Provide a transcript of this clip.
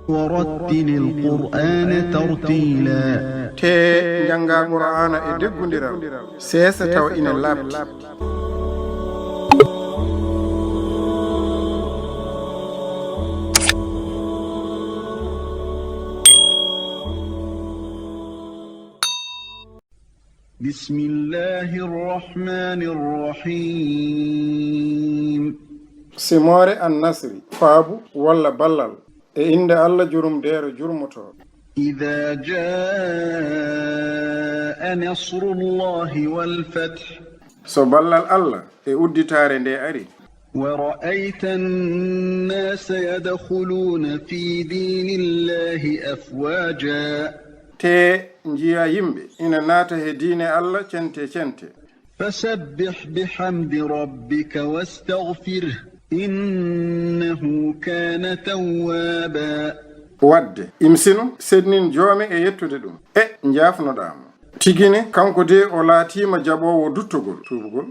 ورتل القرآن ترتيلا te janga qur'ana e deggundiral sesa taw ina labti بسم الله الرحمن الرحيم simore an-nasri faabu walla ballal e inde Allah jurum dere jurmoto إذا جاء نصر الله والفتح so ballal Allah e udditare nde ari ورأيت الناس يدخلون في دين الله أفواجا te njiya yimɓe ina naata he diine Allah cente cente فسبح بحمد ربك واستغفره إنه كان توابا wadde imsinu sednin joome e yettude ɗum e jaafnoɗamo tigine kanko de o laatima jaɓowo duttugol tuubugol